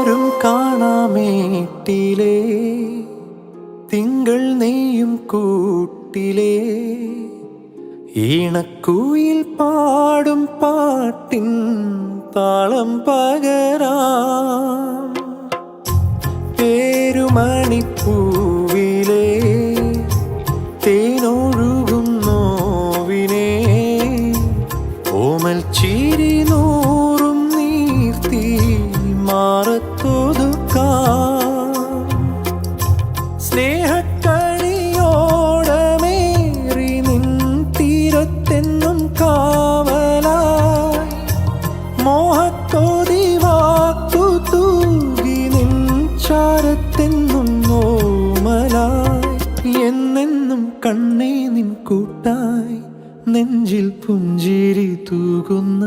പോരും കാണാമേട്ടിലേ തിങ്കൾ നെയ്യും കൂട്ടിലേ ഈണക്കുയിൽ പാടും പാട്ടിൻ താളം പകരാം പേരുമണിപ്പൂവിലേ തേനൊഴുകും നോവിനെ ഓമൽ ചിരി നൂറും നീർത്തി മാറത്തൊതുക്കാം സ്നേഹക്കണിയോടമേറി നിൻ തീരത്തെന്നും കാവലായി മോഹത്തോതി വാക്കു തൂകി നിൻ ചാരത്തെന്നും നോമലായി എന്നെന്നും കണ്ണേ നിൻ കൂട്ടായി നെഞ്ചിൽ പുഞ്ചിരി തൂകുന്നു